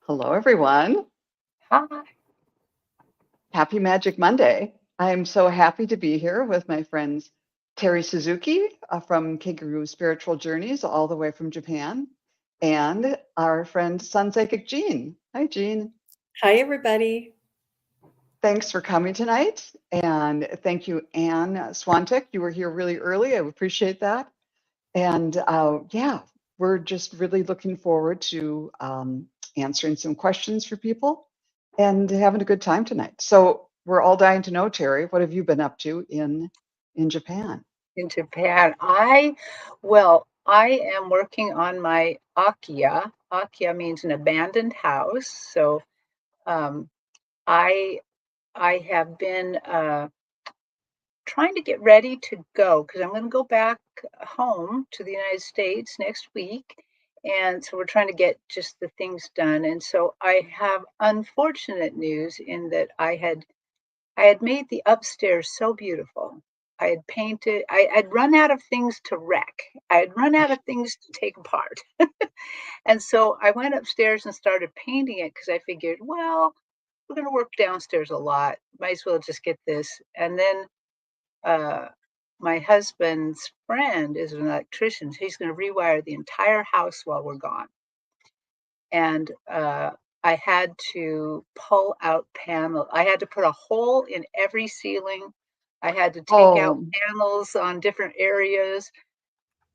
Hello, everyone. Hi. Happy Magic Monday. I'm so happy to be here with my friends Terry Suzuki from Kangaroo Spiritual Journeys, all the way from Japan, and our friend SunPsychic Jean. Hi, Jean. Hi, everybody. Thanks for coming tonight. And thank you, Anne Swantik. You were here really early. I appreciate that. And yeah, we're just really looking forward to answering some questions for people and having a good time tonight. So we're all dying to know, Terry, what have you been up to in Japan? In Japan. I am working on my Akiya. Akiya means an abandoned house. So um, I I have been trying to get ready to go because I'm going to go back home to the United States next week. And so we're trying to get just the things done. And so I have unfortunate news in that I had made the upstairs so beautiful. I had painted, I'd run out of things to wreck. I had run out of things to take apart. And so I went upstairs and started painting it because I figured, well, we're going to work downstairs a lot. Might as well just get this. And then uh, my husband's friend is an electrician. So he's going to rewire the entire house while we're gone. And I had to pull out panels. I had to put a hole in every ceiling. I had to take out Oh, panels on different areas.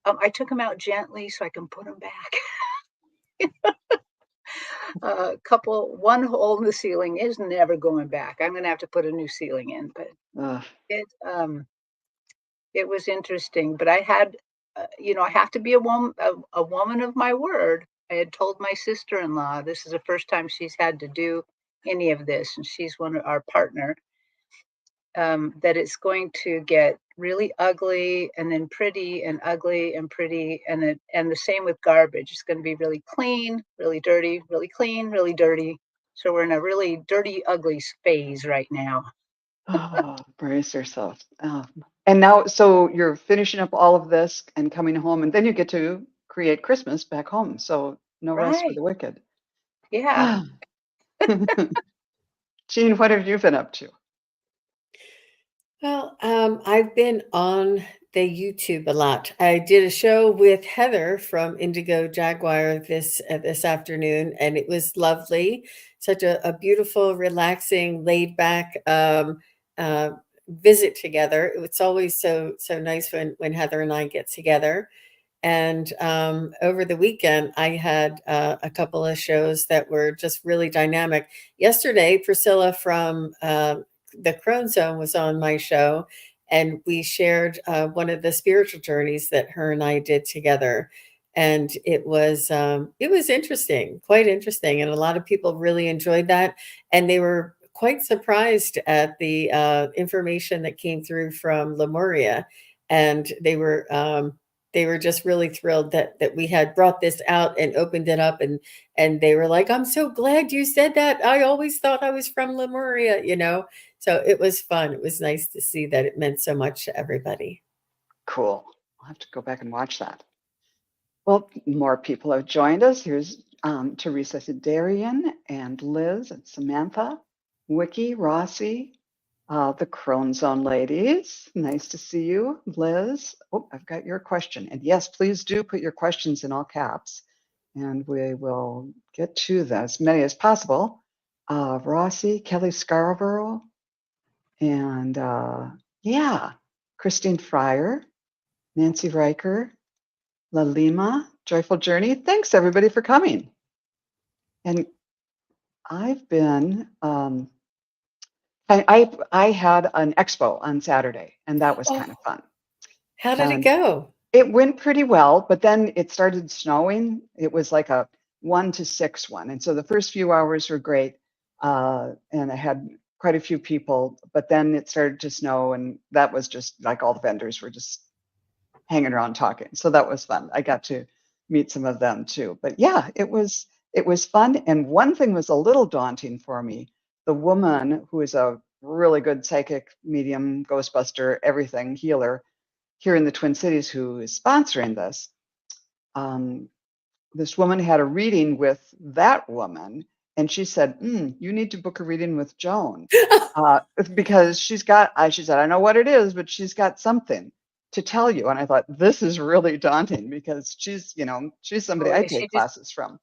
I took them out gently so I can put them back. One hole in the ceiling is never going back. I'm going to have to put a new ceiling in, but ugh. it um, it was interesting. But I had, I have to be a woman of my word. I had told my sister-in-law this is the first time she's had to do any of this, and she's one of our partner. That it's going to get really ugly and then pretty and ugly and pretty and the same with garbage. It's going to be really clean, really dirty, really clean, really dirty. So we're in a really dirty, ugly phase right now. Oh, brace yourself. And now, so you're finishing up all of this and coming home, and then you get to create Christmas back home. So no rest for Right. the wicked. Yeah. Jean, what have you been up to? Well, I've been on the YouTube a lot. I did a show with Heather from Indigo Jaguar this afternoon, and it was lovely. Such a beautiful, relaxing, laid back uh, visit together. It's always so nice when Heather and I get together. And over the weekend, I had a couple of shows that were just really dynamic. Yesterday, Priscilla from the Crone Zone was on my show, and we shared one of the spiritual journeys that her and I did together. And it was interesting, quite interesting, and a lot of people really enjoyed that, and they were quite surprised at the information that came through from Lemuria, and they were just really thrilled that we had brought this out and opened it up, and they were like, I'm so glad you said that. I always thought I was from Lemuria. So it was fun. It was nice to see that it meant so much to everybody. Cool. I'll have to go back and watch that. Well, more people have joined us. Here's Teresa Darian and Liz and Samantha, Wiki, Rossi, the Crone Zone ladies. Nice to see you, Liz. Oh, I've got your question. And yes, please do put your questions in all caps, and we will get to them, as many as possible. Rossi, Kelly Scarborough, and yeah, Christine Fryer, Nancy Riker, La Lima, Joyful Journey. Thanks everybody for coming. And I've been, I had an expo on Saturday, and that was Oh, kind of fun. how did it And go? it went pretty well, but then it started snowing. It was like a 1 to 6 one. And so the first few hours were great. And I had quite a few people, but then it started to snow, and that was just like all the vendors were just hanging around talking. So that was fun. I got to meet some of them too. But yeah, it was fun. And one thing was a little daunting for me. The woman who is a really good psychic medium, ghostbuster, everything healer here in the Twin Cities, who is sponsoring this. Um, this woman had a reading with that woman, And she said, you need to book a reading with Joan because she said, I know what it is, but she's got something to tell you. And I thought, this is really daunting because she's somebody I Boy, she take just classes from.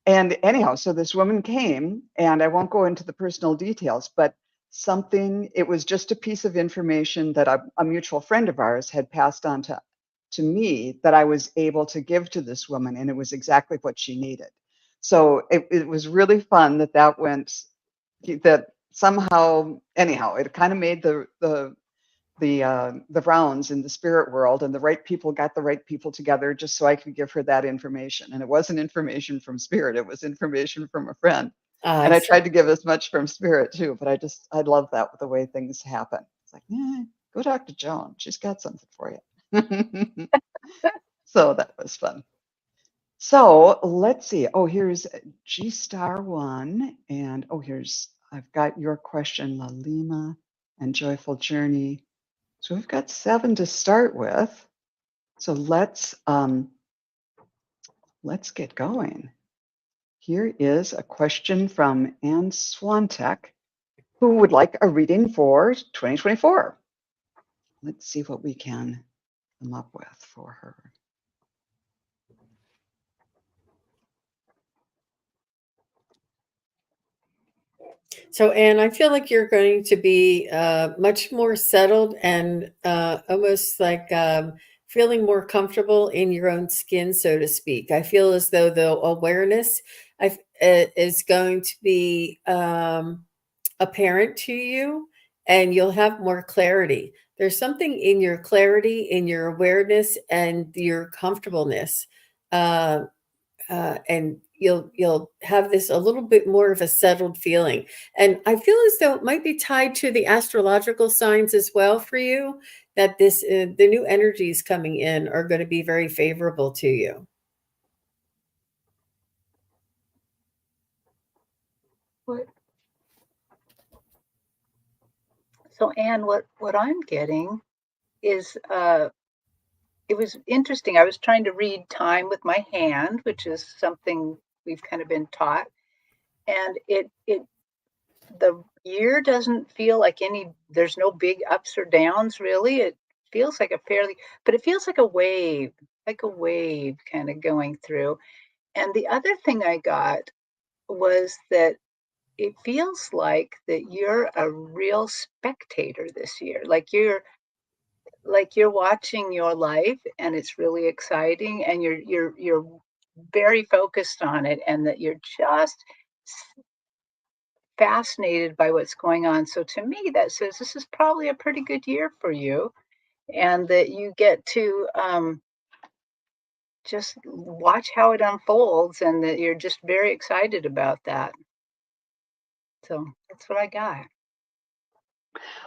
And anyhow, so this woman came, and I won't go into the personal details, but it was just a piece of information that a mutual friend of ours had passed on to me that I was able to give to this woman, and it was exactly what she needed. So it was really fun that somehow, anyhow, it kind of made the rounds in the spirit world, and the right people got the right people together just so I could give her that information. And it wasn't information from spirit, it was information from a friend. I And I see. tried to give as much from spirit too, but I love that with the way things happen. It's like, go talk to Joan. She's got something for you. So that was fun. So let's see. Oh, here's G*1. And I've got your question, Lalima and Joyful Journey. So we've got 7 to start with. So let's get going. Here is a question from Anne Swantek, who would like a reading for 2024. Let's see what we can come up with for her. So, Anne, I feel like you're going to be much more settled and almost like feeling more comfortable in your own skin, so to speak. I feel as though the awareness is going to be apparent to you, and you'll have more clarity. There's something in your clarity, in your awareness, and your comfortableness. Uh, and you'll have this a little bit more of a settled feeling, and I feel as though it might be tied to the astrological signs as well for you, that the new energies coming in are going to be very favorable to you. what so Anne, what I'm getting is it was interesting. I was trying to read time with my hand, which is something we've kind of been taught, and it the year doesn't feel like there's no big ups or downs really. It feels like but it feels like a wave kind of going through. And the other thing I got was that it feels like that you're a real spectator this year. Like you're watching your life, and it's really exciting, and you're very focused on it, and that you're just fascinated by what's going on. So to me, that says this is probably a pretty good year for you, and that you get to just watch how it unfolds, and that you're just very excited about that. So that's what I got.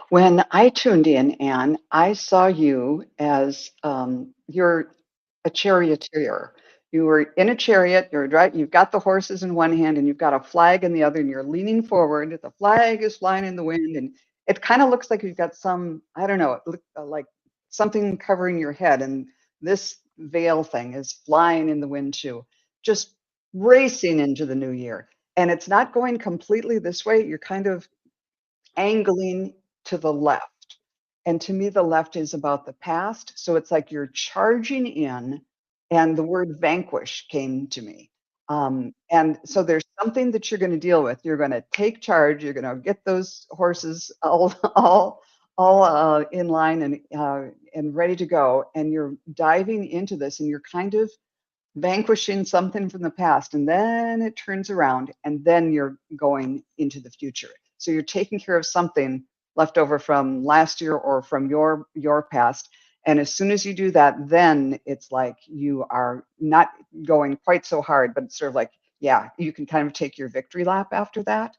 When I tuned in, Anne, I saw you as you're a charioteer. You were in a chariot, you've got the horses in one hand and you've got a flag in the other, and you're leaning forward. The flag is flying in the wind, and it kind of looks like you've got some, I don't know, like something covering your head, and this veil thing is flying in the wind too, just racing into the new year. And it's not going completely this way. You're kind of angling to the left. And to me, the left is about the past. So it's like you're charging in, and the word vanquish came to me. And so there's something that you're going to deal with. You're going to take charge. You're going to get those horses all in line and ready to go. And you're diving into this, and you're kind of vanquishing something from the past, and then it turns around, and then you're going into the future. So you're taking care of something left over from last year or from your past. And as soon as you do that, then it's like you are not going quite so hard, but it's sort of like, yeah, you can kind of take your victory lap after that.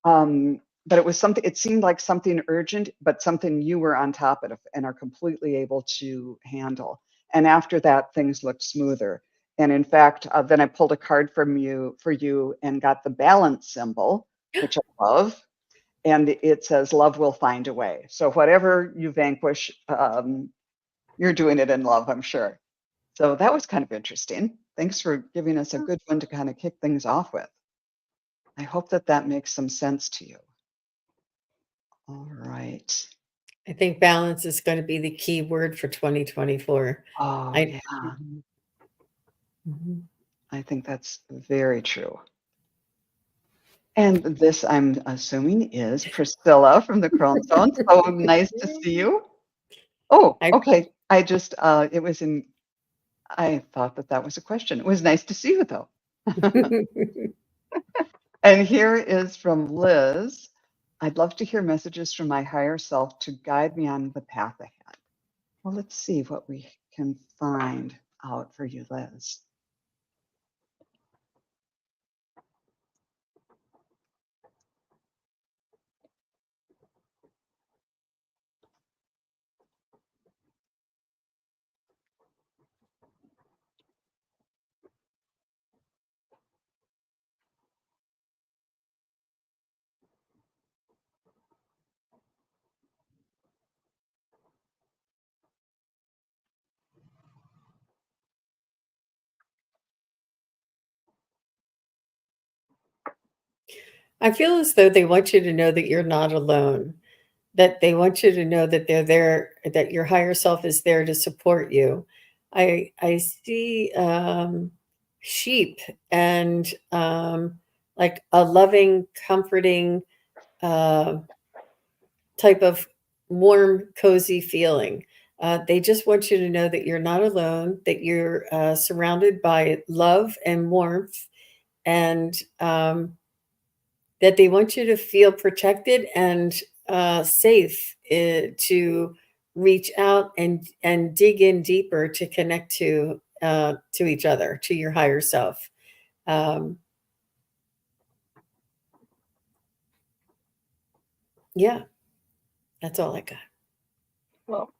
But it seemed like something urgent, but something you were on top of and are completely able to handle. And after that, things looked smoother. And in fact, then I pulled a card for you and got the balance symbol, which I love. And it says, love will find a way. So whatever you vanquish, you're doing it in love, I'm sure. So that was kind of interesting. Thanks for giving us a good one to kind of kick things off with. I hope that that makes some sense to you. All right. I think balance is going to be the key word for 2024. Oh, I, yeah. Mhm. I think that's very true. And this, I'm assuming, is Priscilla from the Crone Zone. So nice to see you. Oh, I okay. It was in, I thought that that was a question. It was nice to see you, though. And here is from Liz. I'd love to hear messages from my higher self to guide me on the path ahead. Well, let's see what we can find out for you, Liz. I feel as though they want you to know that you're not alone, that they want you to know that they're there, that your higher self is there to support you. I see sheep and like a loving, comforting type of warm, cozy feeling. They just want you to know that you're not alone, that you're surrounded by love and warmth, and that they want you to feel protected and safe to reach out and dig in deeper to connect to each other, to your higher self. Um, yeah, that's all I got. Well,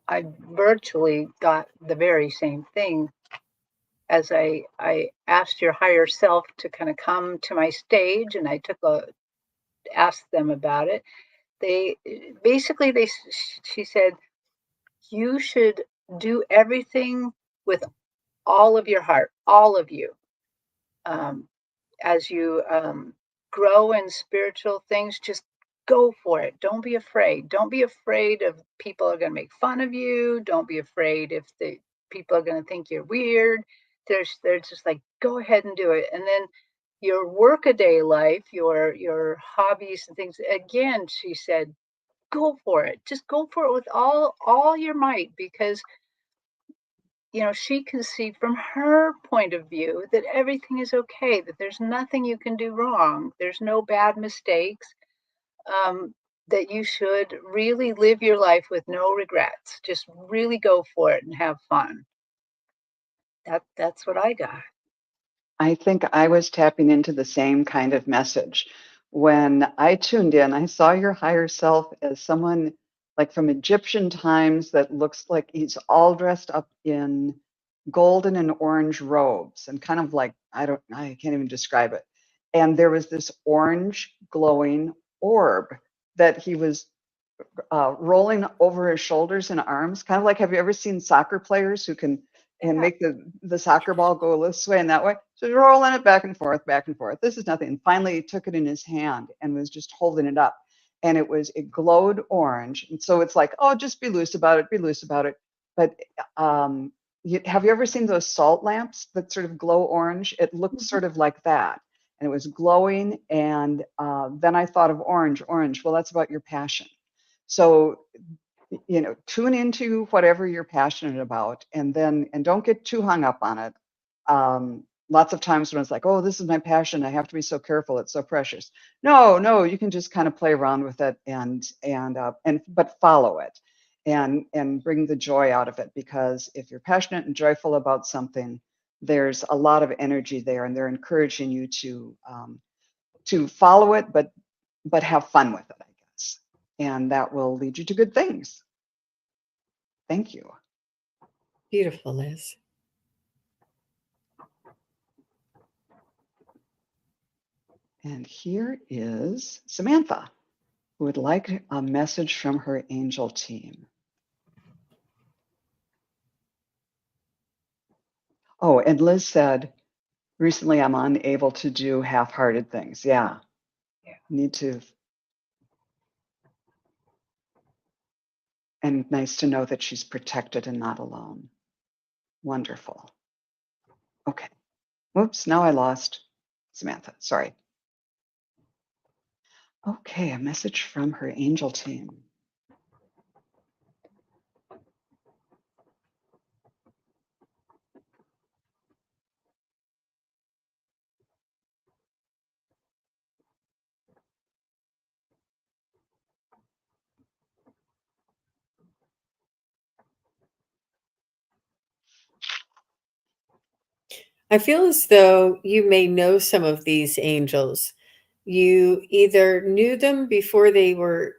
I virtually got the very same thing as I asked your higher self to kind of come to my stage, and I asked them about it. They basically she said, you should do everything with all of your heart, all of you. Um, as you grow in spiritual things, just go for it. Don't be afraid. Don't be afraid of people are going to make fun of you. Don't be afraid if the people are going to think you're weird. They're just like, go ahead and do it. And then your workaday life, your hobbies and things. Again, she said, go for it. Just go for it with all your might, because she can see from her point of view that everything is okay, that there's nothing you can do wrong. There's no bad mistakes, um, that you should really live your life with no regrets. Just really go for it and have fun. That's what I got. I think I was tapping into the same kind of message. When I tuned in, I saw your higher self as someone like from Egyptian times that looks like he's all dressed up in golden and orange robes and kind of like, I can't even describe it. And there was this orange glowing orb that he was rolling over his shoulders and arms, kind of like, have you ever seen soccer players who can and make the soccer ball go this way and that way? So he's rolling it back and forth, back and forth. This is nothing. And finally, he took it in his hand and was just holding it up. And it glowed orange. And so it's like, oh, just be loose about it, be loose about it. But have you ever seen those salt lamps that sort of glow orange? It looked sort of like that. And it was glowing. And then I thought of orange. Well, that's about your passion. So, tune into whatever you're passionate about, and don't get too hung up on it. Lots of times when it's like, oh, this is my passion, I have to be so careful, it's so precious. No, you can just kind of play around with it but follow it and bring the joy out of it, because if you're passionate and joyful about something, there's a lot of energy there, and they're encouraging you to follow it, but have fun with it, I guess. And that will lead you to good things. Thank you. Beautiful, Liz. And here is Samantha, who would like a message from her angel team. Oh, and Liz said, Recently, I'm unable to do half-hearted things. Yeah. Need to. And nice to know that she's protected and not alone. Wonderful. Okay. Whoops, now I lost Samantha. Sorry. Okay, a message from her angel team. I feel as though you may know some of these angels. You either knew them before they were,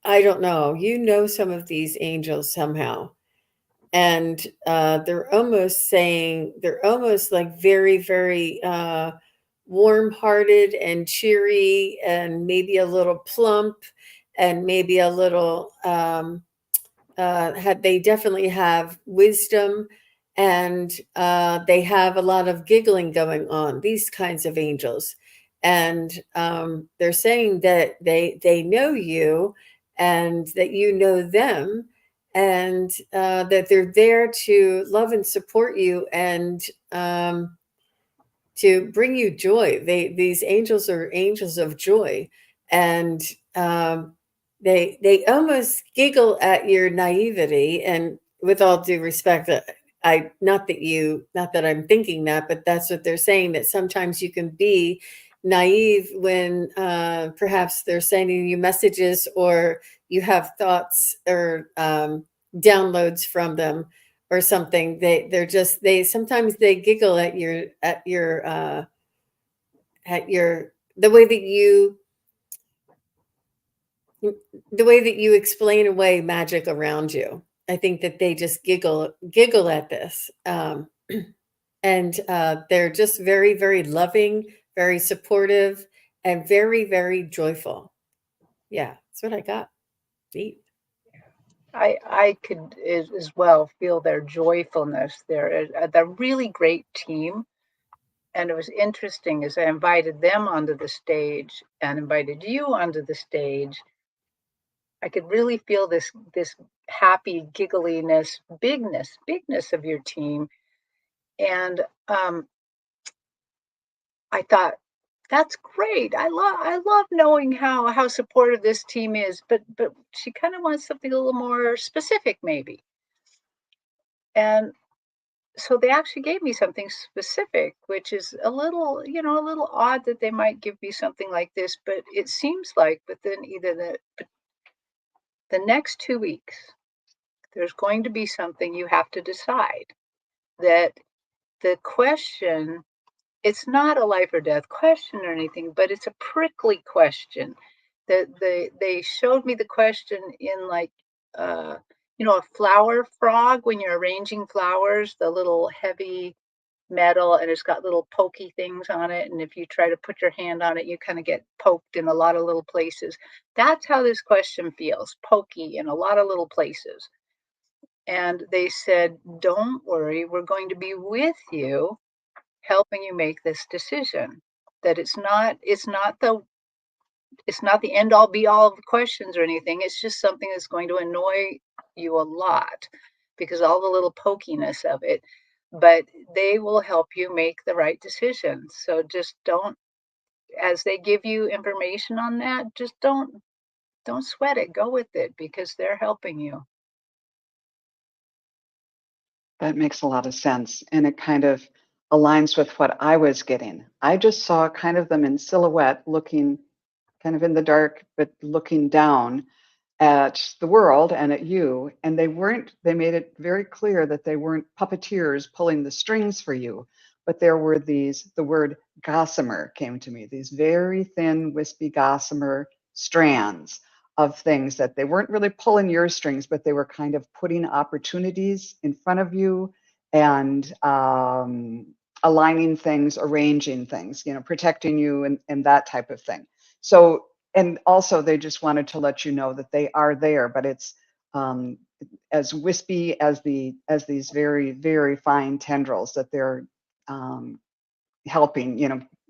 I don't know, you know some of these angels somehow. And they're almost saying, they're almost like very, very warm-hearted and cheery and maybe a little plump and maybe a little they definitely have wisdom, and they have a lot of giggling going on, these kinds of angels. And they're saying that they know you and that you know them, and that they're there to love and support you, and to bring you joy. These angels are angels of joy, and um, they almost giggle at your naivety. And with all due respect, I not that I'm thinking that, but that's what they're saying. That sometimes you can be naive when perhaps they're sending you messages, or you have thoughts or downloads from them or something. They're just, they sometimes they giggle at your the way that you, the way that you explain away magic around you. I think that they just giggle at this. And they're just very, very loving, very supportive, and very, very joyful. Yeah, that's what I got. Neat. I could as well feel their joyfulness. They're really great team. And it was interesting as I invited them onto the stage and invited you onto the stage. I could really feel this happy giggliness, bigness of your team. And I thought, that's great. I love knowing how supportive this team is, but she kind of wants something a little more specific, maybe. And so they actually gave me something specific, which is a little, a little odd that they might give me something like this, but it seems like within either the next 2 weeks, there's going to be something you have to decide. That the question, it's not a life or death question or anything, but it's a prickly question. That they showed me the question in like uh a flower frog when you're arranging flowers, the little heavy metal, and it's got little pokey things on it, and if you try to put your hand on it, you kind of get poked in a lot of little places. That's how this question feels, pokey in a lot of little places. And they said, don't worry, we're going to be with you helping you make this decision. That it's not the end all be all of the questions or anything. It's just something that's going to annoy you a lot because all the little pokiness of it. But they will help you make the right decision. So just don't, as they give you information on that, just don't sweat it. Go with it because they're helping you. That makes a lot of sense. And it kind of aligns with what I was getting. I just saw kind of them in silhouette looking kind of in the dark, but looking down at the world and at you. And they made it very clear that they weren't puppeteers pulling the strings for you, but there were the word gossamer came to me, these very thin, wispy gossamer strands of things that they weren't really pulling your strings, but they were kind of putting opportunities in front of you and aligning things, arranging things, protecting you and that type of thing. So, and also they just wanted to let you know that they are there, but it's um, as wispy as these very, very fine tendrils that they're um, helping,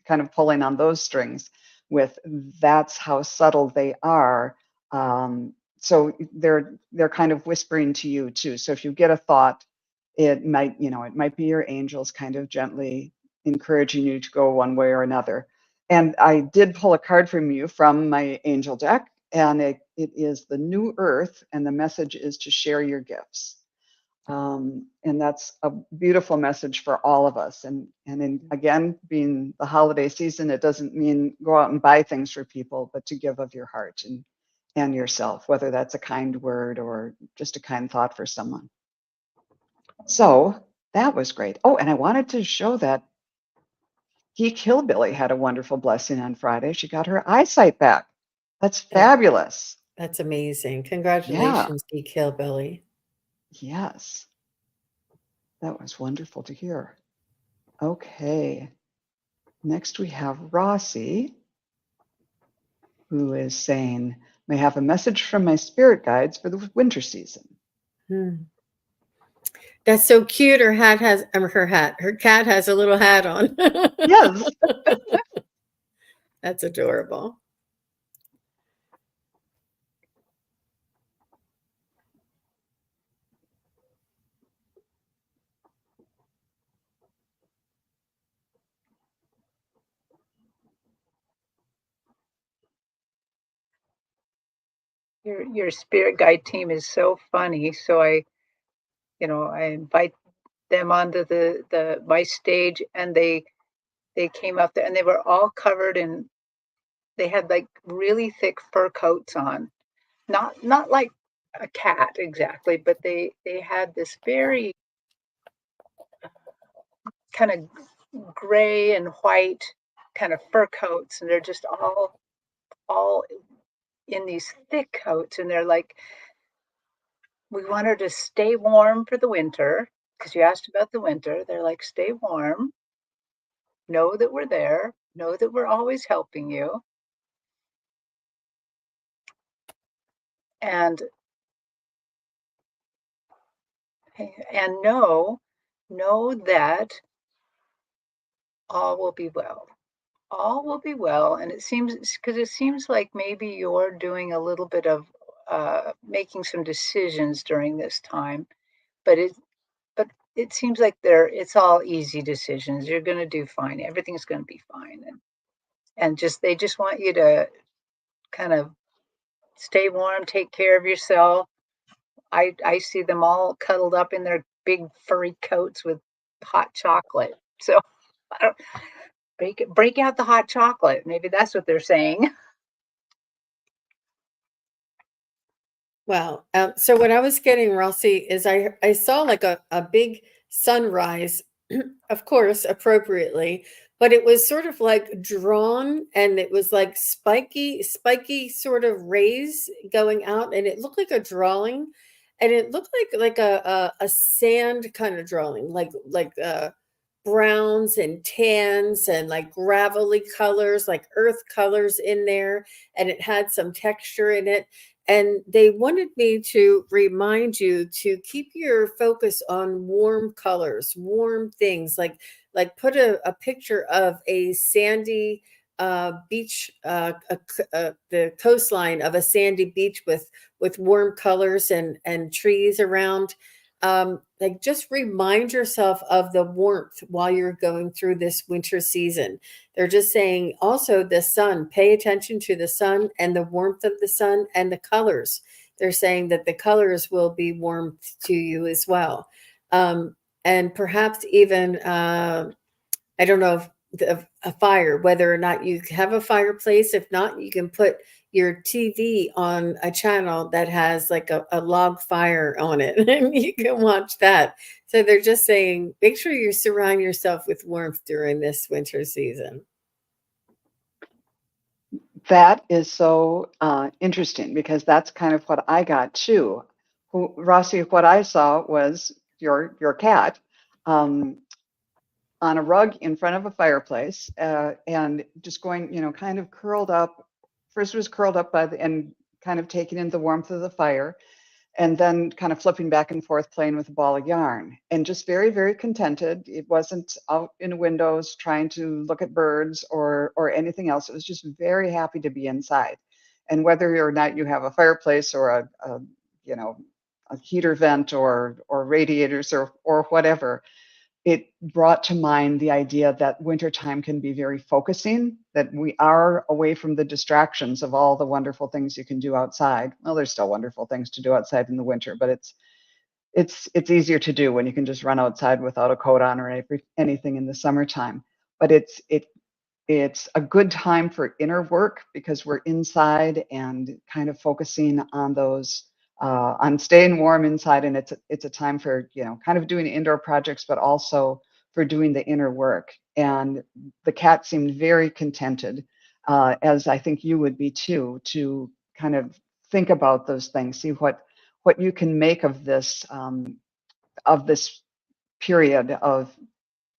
kind of pulling on those strings with that's how subtle they are. So they're kind of whispering to you too. So if you get a thought, it might be your angels kind of gently encouraging you to go one way or another. And I did pull a card from you from my angel deck, and it is the new earth, and the message is to share your gifts. And that's a beautiful message for all of us. And again, being the holiday season, it doesn't mean go out and buy things for people, but to give of your heart and yourself, whether that's a kind word or just a kind thought for someone. So that was great. Oh, and I wanted to show that Geek Hillbilly had a wonderful blessing on Friday. She got her eyesight back. That's fabulous. That's amazing. Yeah. Congratulations, Geek Hillbilly. Yes. That was wonderful to hear. Okay. Next we have Rossi, who is saying, may have a message from my spirit guides for the winter season. That's so cute. Her cat has a little hat on. Yes. That's adorable. Your spirit guide team is so funny. So I invite them onto the my stage, and they came up there, and they were all covered in, they had like really thick fur coats on, not like a cat exactly, but they had this very kind of gray and white kind of fur coats, and they're just all in these thick coats, and they're like, we want her to stay warm for the winter, because you asked about the winter. They're like, stay warm, know that we're there, know that we're always helping you, and know that all will be well. All will be well. And it seems like maybe you're doing a little bit of making some decisions during this time, but it seems like it's all easy decisions. You're going to do fine. Everything's going to be fine. And they just want you to kind of stay warm, take care of yourself. I see them all cuddled up in their big furry coats with hot chocolate. So I don't, break out the hot chocolate. Maybe that's what they're saying. Wow. So what I was getting, Rossi, is I saw like a big sunrise, of course, appropriately, but it was sort of like drawn, and it was like spiky sort of rays going out, and it looked like a drawing, and it looked like a sand kind of drawing, like browns and tans and like gravelly colors, like earth colors in there, and it had some texture in it. And they wanted me to remind you to keep your focus on warm colors, warm things, like put a picture of a sandy beach, the coastline of a sandy beach with warm colors and trees around. Like just remind yourself of the warmth while you're going through this winter season. They're just saying also the sun, pay attention to the sun and the warmth of the sun and the colors. They're saying that the colors will be warmth to you as well. And perhaps even, I don't know if a fire, whether or not you have a fireplace. If not, you can put your TV on a channel that has like a log fire on it, and you can watch that. So they're just saying, make sure you surround yourself with warmth during this winter season. That is so interesting, because that's kind of what I got too. Rossi, what I saw was your cat on a rug in front of a fireplace, and just going, kind of curled up. First was curled up and kind of taking in the warmth of the fire. and then kind of flipping back and forth, playing with a ball of yarn, and just very, very contented. It wasn't out in windows trying to look at birds or anything else. It was just very happy to be inside. And whether or not you have a fireplace or a you know, a heater vent or radiators or whatever, it brought to mind the idea that wintertime can be very focusing, that we are away from the distractions of all the wonderful things you can do outside. Well, there's still wonderful things to do outside in the winter, but it's easier to do when you can just run outside without a coat on or anything in the summertime. But it's a good time for inner work because we're inside and kind of focusing on those on staying warm inside, and it's a time for, you know, kind of doing indoor projects, but also for doing the inner work. And the cat seemed very contented, as I think you would be too, to kind of think about those things, see what you can make of this period of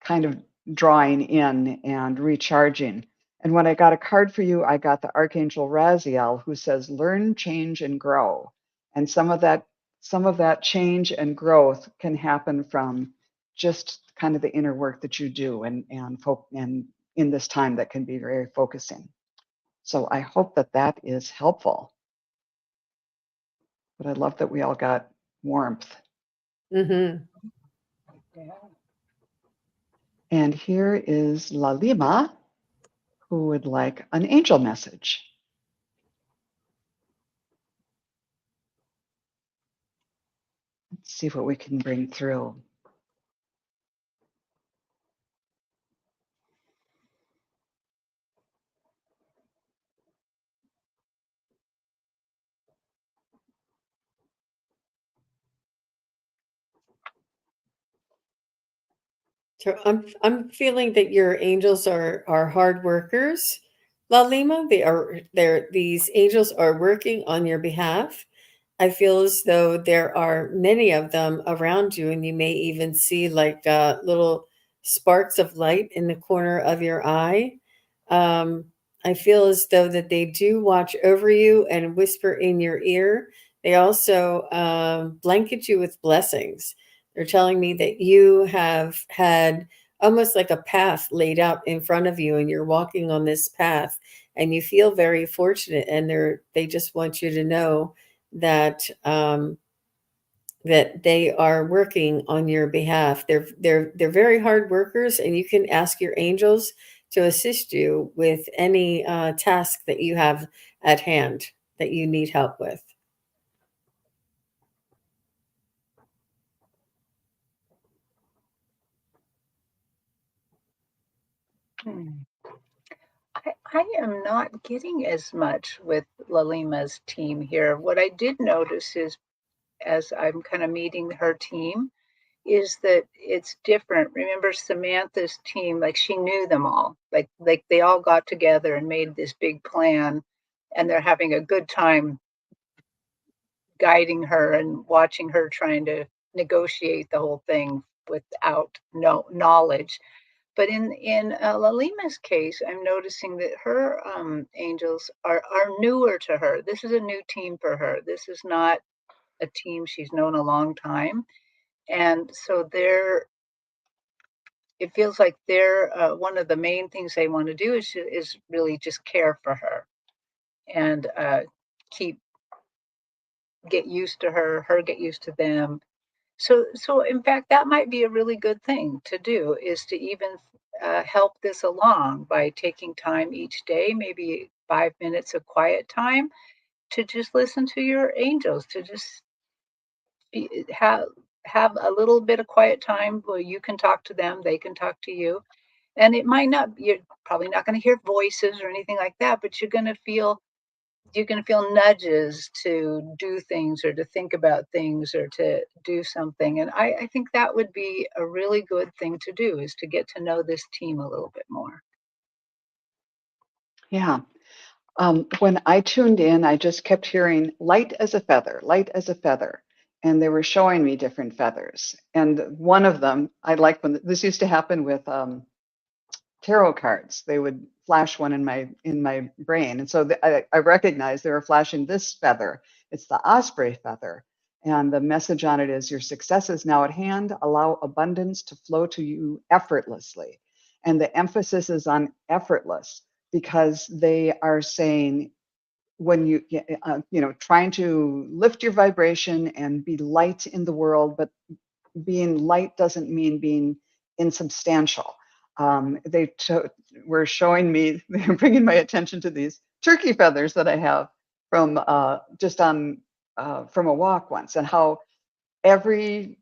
kind of drawing in and recharging. And when I got a card for you, I got the Archangel Raziel, who says, "Learn, change, and grow." And some of that change and growth can happen from just kind of the inner work that you do, and in this time that can be very focusing. So I hope that that is helpful. But I love that we all got warmth. Mm-hmm. Yeah. And here is Lalima, who would like an angel message. Let's see what we can bring through. So I'm feeling that your angels are hard workers, Lalima. These angels are working on your behalf. I feel as though there are many of them around you, and you may even see like little sparks of light in the corner of your eye. Um, I feel as though that they do watch over you and whisper in your ear. They also blanket you with blessings. They're telling me that you have had almost like a path laid out in front of you, and you're walking on this path, and you feel very fortunate. And they just want you to know that that they are working on your behalf. They're very hard workers, and you can ask your angels to assist you with any task that you have at hand that you need help with. I am not getting as much with Lalima's team here. What I did notice is, as I'm kind of meeting her team, is that it's different. Remember Samantha's team, like she knew them all. Like they all got together and made this big plan, and they're having a good time guiding her and watching her trying to negotiate the whole thing without no knowledge. But in Lalima's case, I'm noticing that her angels are newer to her. This is a new team for her. This is not a team she's known a long time, and so it feels like they're one of the main things they want to do is really just care for her and keep get used to her get used to them. So in fact, that might be a really good thing to do, is to even help this along by taking time each day, maybe 5 minutes of quiet time, to just listen to your angels, to just be, have a little bit of quiet time where you can talk to them, they can talk to you, and it might not. You're probably not going to hear voices or anything like that, but you're going to feel nudges to do things or to think about things or to do something. And I think that would be a really good thing to do, is to get to know this team a little bit more. Yeah. When I tuned in, I just kept hearing light as a feather, light as a feather. And they were showing me different feathers. And one of them, I like when this used to happen with tarot cards. They would flash one in my brain. And so I recognized they were flashing this feather. It's the osprey feather. And the message on it is, your success is now at hand. Allow abundance to flow to you effortlessly. And the emphasis is on effortless, because they are saying, when you trying to lift your vibration and be light in the world, but being light doesn't mean being insubstantial. They were showing me, they're bringing my attention to these turkey feathers that I have from just on from a walk once, and how every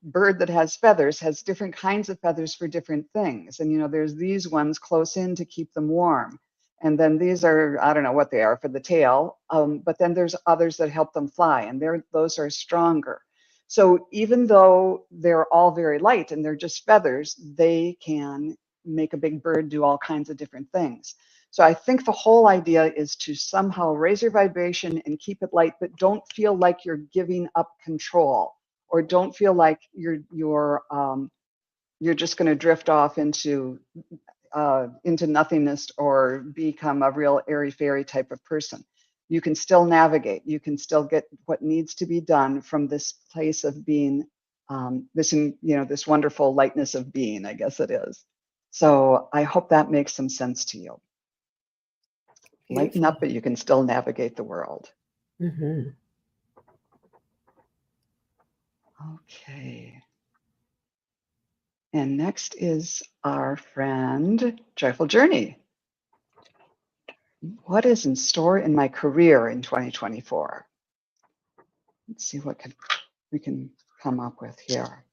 bird that has feathers has different kinds of feathers for different things. And there's these ones close in to keep them warm. And then these are, I don't know what they are for the tail, but then there's others that help them fly, and those are stronger. So even though they're all very light and they're just feathers, they can make a big bird do all kinds of different things. So I think the whole idea is to somehow raise your vibration and keep it light, but don't feel like you're giving up control, or don't feel like you're just going to drift off into nothingness or become a real airy fairy type of person. You can still navigate. You can still get what needs to be done from this place of being, this wonderful lightness of being, I guess it is. So I hope that makes some sense to you. Beautiful. Lighten up, but you can still navigate the world. Mm-hmm. Okay. And next is our friend, Joyful Journey. What is in store in my career in 2024? Let's see what we can come up with here.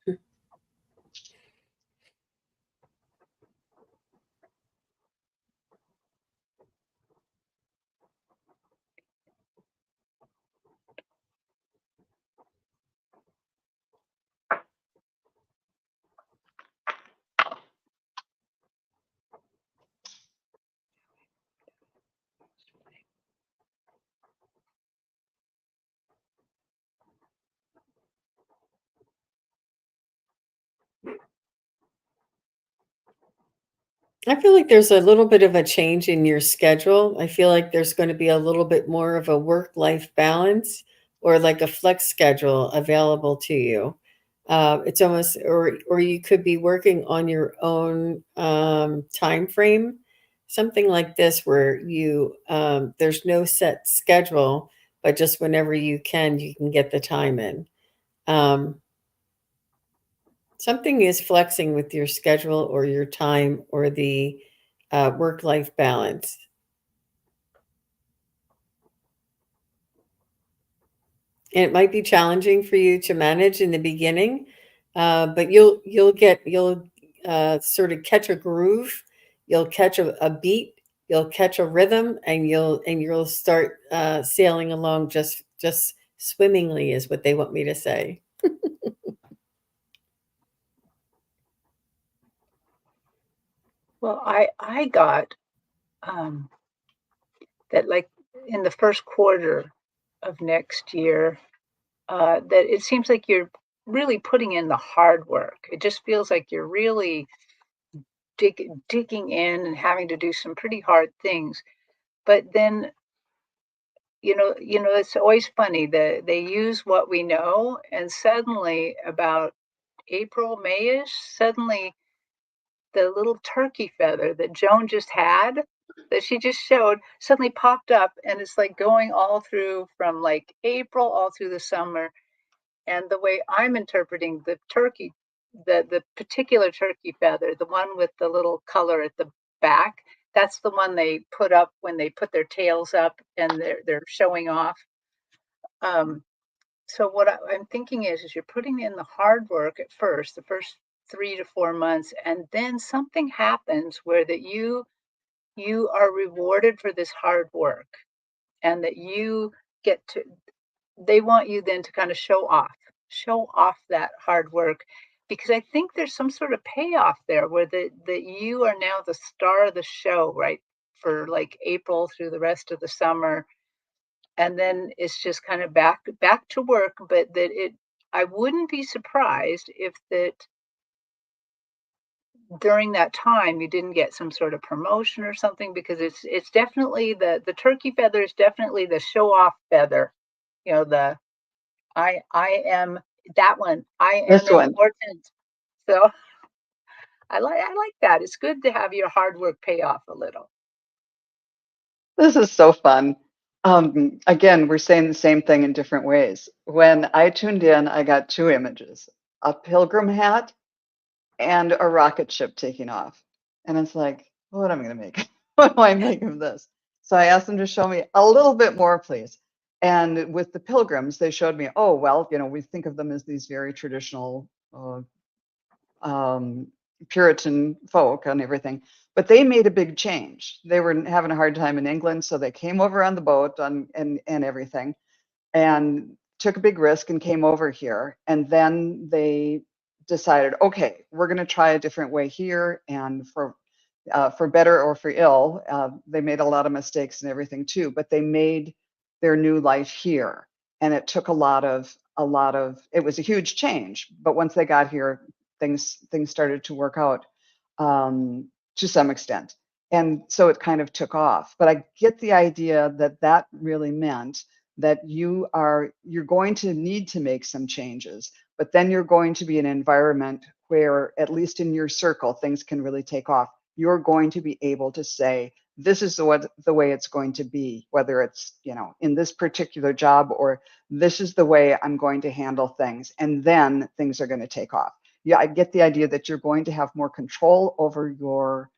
I feel like there's a little bit of a change in your schedule. I feel like there's going to be a little bit more of a work-life balance, or like a flex schedule available to you. It's almost, or you could be working on your own time frame, something like this, where there's no set schedule, but just whenever you can get the time in. Something is flexing with your schedule or your time or the work-life balance. And it might be challenging for you to manage in the beginning, but you'll sort of catch a groove, you'll catch a beat, you'll catch a rhythm, and you'll start sailing along just swimmingly, is what they want me to say. Well, I got that, like, in the first quarter of next year, that it seems like you're really putting in the hard work. It just feels like you're really digging in and having to do some pretty hard things. But then, it's always funny that they use what we know, and suddenly about April, Mayish, suddenly the little turkey feather that Joan just had, that she just showed, suddenly popped up, and it's like going all through from like April all through the summer. And the way I'm interpreting the turkey, the particular turkey feather, the one with the little color at the back, that's the one they put up when they put their tails up and they're showing off. So what I'm thinking is you're putting in the hard work at first, the first 3 to 4 months, and then something happens where that you are rewarded for this hard work, and that you get to, they want you then to kind of show off that hard work, because I think there's some sort of payoff there where that you are now the star of the show, right? For like April through the rest of the summer. And then it's just kind of back to work, but that it, I wouldn't be surprised if that during that time you didn't get some sort of promotion or something, because it's definitely the turkey feather is definitely the show off feather, you know, the I am that one. I am This one. important. So I like that. It's good to have your hard work pay off a little. This is so fun. Again, we're saying the same thing in different ways. When I tuned in, I got two images, a pilgrim hat and a rocket ship taking off. And it's like, what am I going to make? What do I make of this? So I asked them to show me a little bit more, please. And with the pilgrims, they showed me, oh, well, we think of them as these very traditional um, Puritan folk and everything. But they made a big change. They were having a hard time in England, so they came over on the boat and everything, and took a big risk and came over here. And then they decided, okay, we're going to try a different way here, and for better or for ill, they made a lot of mistakes and everything too. But they made their new life here, and it took a lot of. It was a huge change, but once they got here, things started to work out to some extent, and so it kind of took off. But I get the idea that really meant that you're going to need to make some changes, but then you're going to be in an environment where, at least in your circle, things can really take off. You're going to be able to say, this is the way it's going to be, whether it's in this particular job, or this is the way I'm going to handle things, and then things are going to take off. Yeah, I get the idea that you're going to have more control over your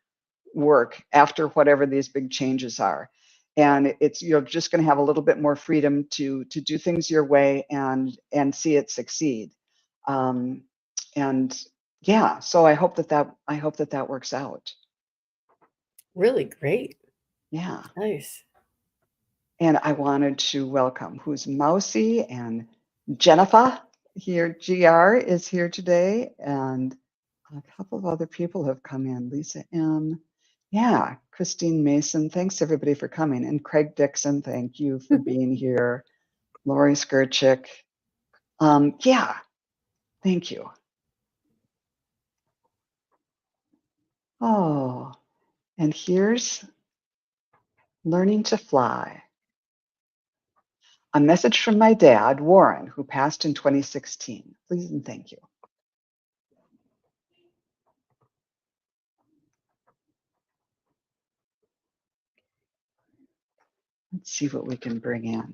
work after whatever these big changes are. And you're just going to have a little bit more freedom to do things your way and see it succeed. And yeah, so I hope that works out. Really great. Yeah. Nice. And I wanted to welcome who's Mousy and Jennifer here. GR is here today, and a couple of other people have come in. Lisa M. Yeah, Christine Mason. Thanks everybody for coming. And Craig Dixon, thank you for being here. Lori Skirchick. Yeah, thank you. Oh, and here's Learning to Fly. A message from my dad, Warren, who passed in 2016. Please and thank you. Let's see what we can bring in.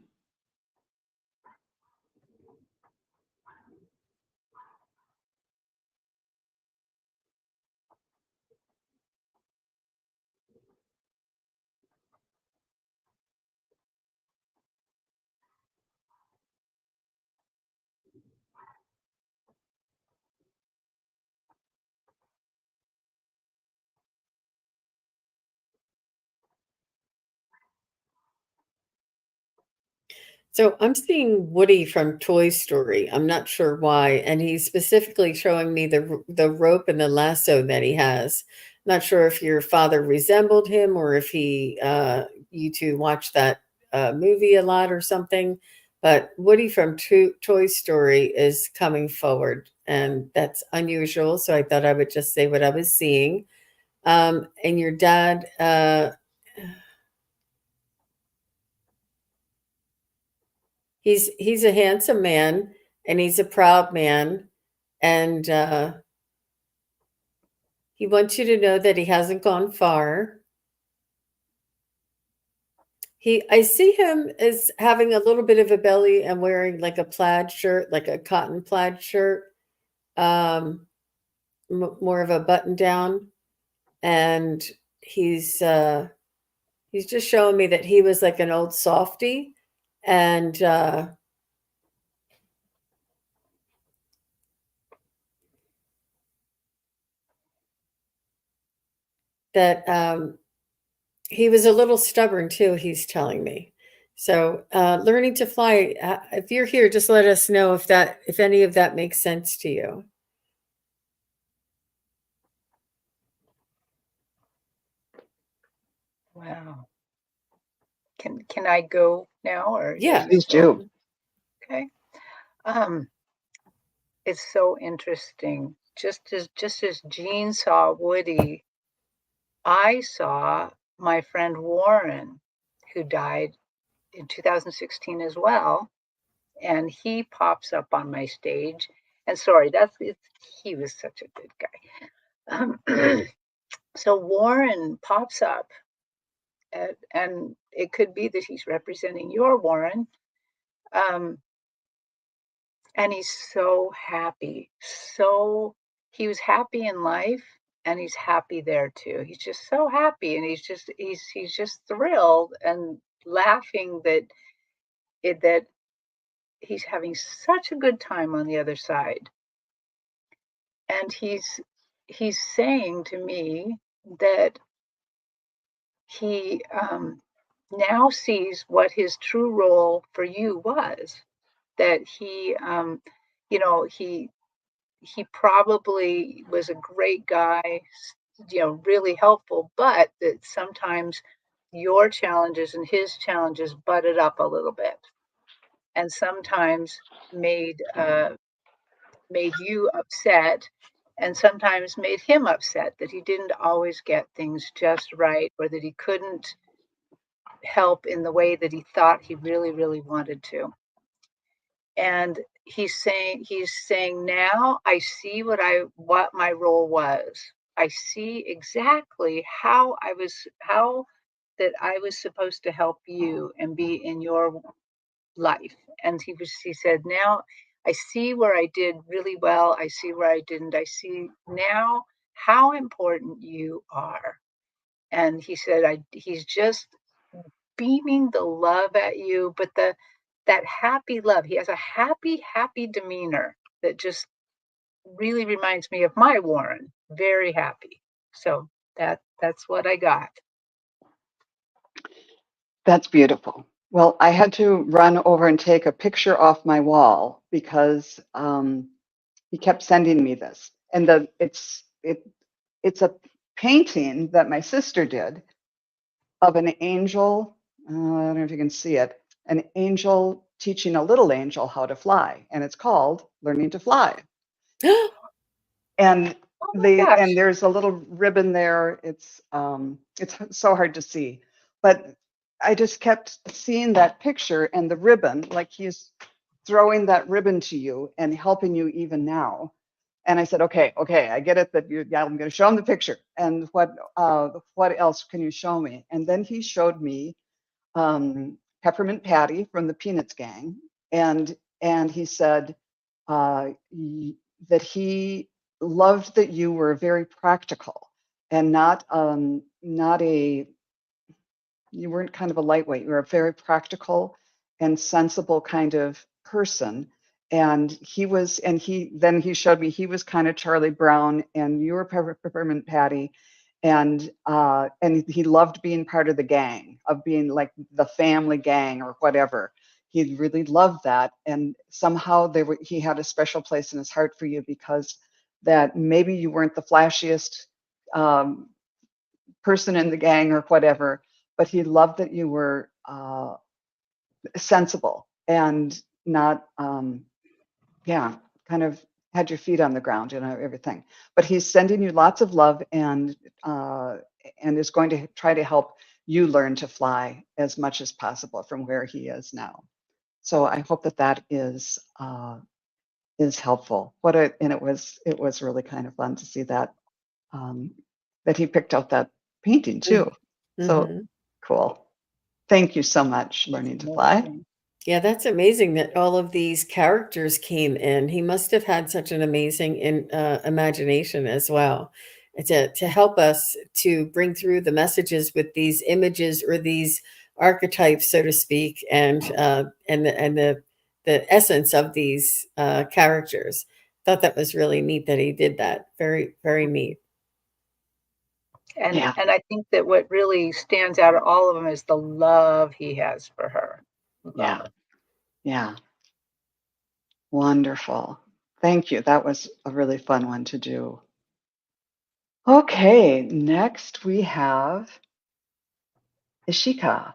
So I'm seeing Woody from Toy Story. I'm not sure why, and he's specifically showing me the rope and the lasso that he has. Not sure if your father resembled him, or if you two watched that movie a lot or something. But Woody from Toy Story is coming forward, and that's unusual. So I thought I would just say what I was seeing. And your dad. He's a handsome man, and he's a proud man, and he wants you to know that he hasn't gone far. I see him as having a little bit of a belly and wearing like a plaid shirt, like a cotton plaid shirt, more of a button down, and he's just showing me that he was like an old softy, and that he was a little stubborn too, he's telling me. So learning to fly, if you're here, just let us know if any of that makes sense to you. Wow. Can I go now, or Yeah, please do. Okay. It's so interesting. Just as Jean saw Woody, I saw my friend Warren, who died in 2016 as well. and he pops up on my stage. And he was such a good guy. So Warren pops up, and it could be that he's representing your Warren. And he's so happy. He was happy in life, and he's happy there too. He's just so happy, and he's just thrilled and laughing that he's having such a good time on the other side. And he's saying to me that he now sees what his true role for you was. That he probably was a great guy, really helpful, but that sometimes your challenges and his challenges butted up a little bit, and sometimes made you upset, and sometimes made him upset that he didn't always get things just right, or that he couldn't help in the way that he thought he really, really wanted to. And he's saying now I see what my role was. I see exactly how that I was supposed to help you and be in your life. And he said, now I see where I did really well. I see where I didn't. I see now how important you are. And he said, he's just beaming the love at you, but that happy love. He has a happy, happy demeanor that just really reminds me of my Warren. Very happy. So that's what I got. That's beautiful. Well, I had to run over and take a picture off my wall because he kept sending me this, and it's a painting that my sister did of an angel. I don't know if you can see it. An angel teaching a little angel how to fly, and it's called "Learning to Fly." And Oh my gosh. there's a little ribbon there. It's so hard to see, but I just kept seeing that picture and the ribbon, like he's throwing that ribbon to you and helping you even now. And I said, okay, I get it that yeah, I'm going to show him the picture. And what else can you show me? And then he showed me Peppermint Patty from the Peanuts gang, and he said that he loved that you were very practical and not you weren't kind of a lightweight. You were a very practical and sensible kind of person. And then he showed me he was kind of Charlie Brown and you were Peppermint Patty. And he loved being part of the gang, of being like the family gang or whatever. He really loved that. And somehow he had a special place in his heart for you because that maybe you weren't the flashiest person in the gang or whatever, but he loved that you were sensible and not, kind of had your feet on the ground, everything. But he's sending you lots of love and is going to try to help you learn to fly as much as possible from where he is now. So I hope that is helpful. And it was really kind of fun to see that that he picked out that painting too. So cool. Thank you so much, Learning to Fly. Yeah, that's amazing that all of these characters came in. He must have had such an amazing imagination as well to help us to bring through the messages with these images or these archetypes, so to speak, and the essence of these characters. Thought that was really neat that he did that. Very, very neat. And I think that what really stands out of all of them is the love he has for her. Yeah. Wonderful. Thank you. That was a really fun one to do. Okay, next we have Ishika.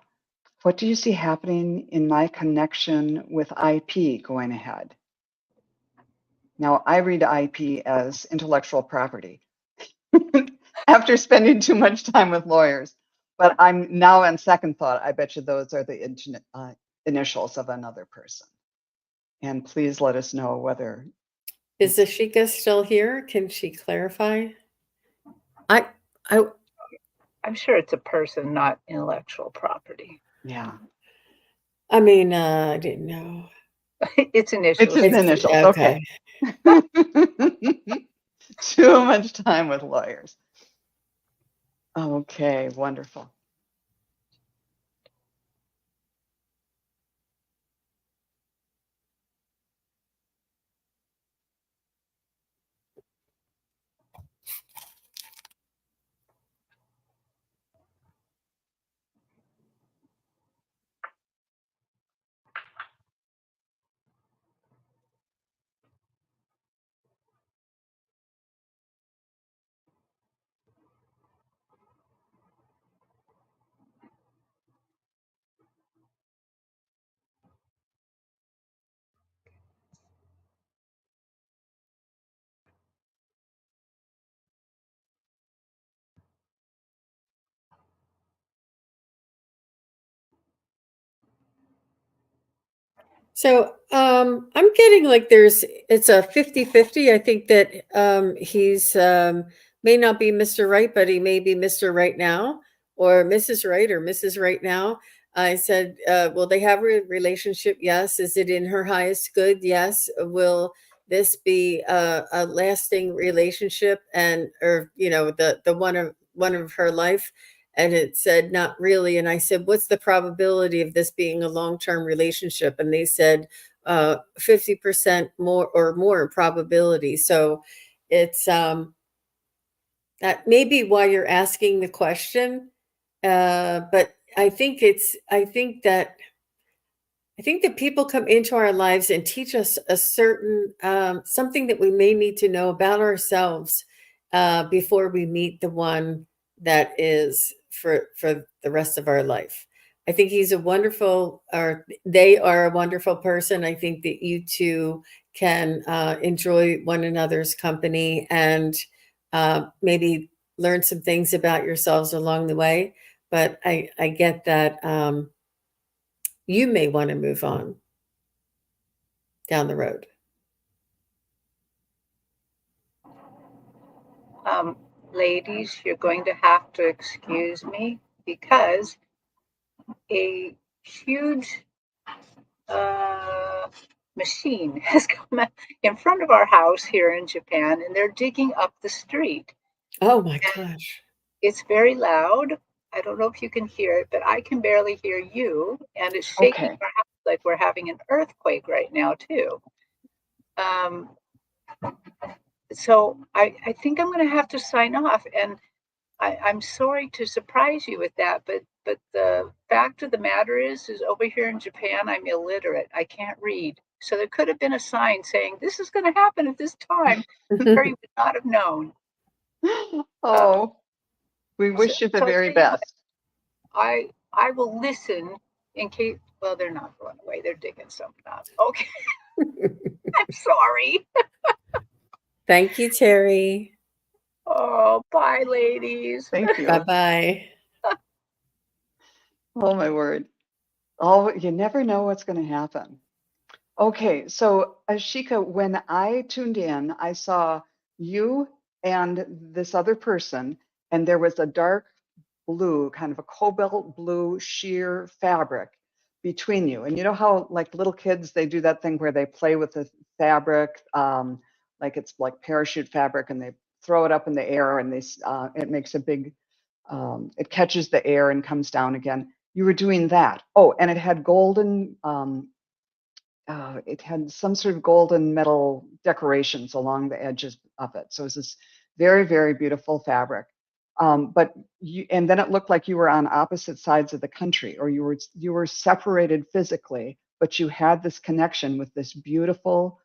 What do you see happening in my connection with IP going ahead? Now, I read IP as intellectual property after spending too much time with lawyers. But I'm now on second thought, I bet you those are the initials of another person. And please let us know whether. Is Ashika still here? Can she clarify? I'm sure it's a person, not intellectual property. Yeah. I mean, I didn't know. It's initials. It's initials. Okay. Too much time with lawyers. Okay, wonderful. So I'm getting like it's a 50-50. I think that he's may not be Mr. Right, but he may be Mr. Right now, or Mrs. Right, or Mrs. Right now. I said, will they have a relationship? Yes. Is it in her highest good? Yes. Will this be a lasting relationship, and or the one of her life? And it said, not really. And I said, what's the probability of this being a long-term relationship? And they said 50% more probability. So it's that may be why you're asking the question. But I think that people come into our lives and teach us a certain something that we may need to know about ourselves before we meet the one that is for the rest of our life. I think he's a wonderful, or they are a wonderful person. I think that you two can enjoy one another's company and maybe learn some things about yourselves along the way. But I get that you may want to move on down the road. Ladies, you're going to have to excuse me because a huge machine has come in front of our house here in Japan, and they're digging up the street. Oh my gosh. It's very loud. I don't know if you can hear it, but I can barely hear you, and it's shaking Okay. our house like we're having an earthquake right now too. So I think I'm going to have to sign off, and I'm sorry to surprise you with that, but the fact of the matter is over here in Japan, I'm illiterate. I can't read. So there could have been a sign saying this is going to happen at this time. Terry would not have known. Oh, we wish you the So very best. I will listen in case. Well, they're not going away. They're digging something up. Okay. I'm sorry. Thank you, Terry. Oh, bye, ladies. Thank you. Bye-bye. Oh, my word. Oh, you never know what's going to happen. Okay, so Ashika, when I tuned in, I saw you and this other person, and there was a dark blue, kind of a cobalt blue sheer fabric between you. And you know how, like little kids, they do that thing where they play with the fabric, like it's like parachute fabric, and they throw it up in the air, and it makes a big, it catches the air and comes down again. You were doing that. Oh, and it had golden. It had some sort of golden metal decorations along the edges of it. So it was this very, very beautiful fabric. But and then it looked like you were on opposite sides of the country, or you were separated physically, but you had this connection with this beautiful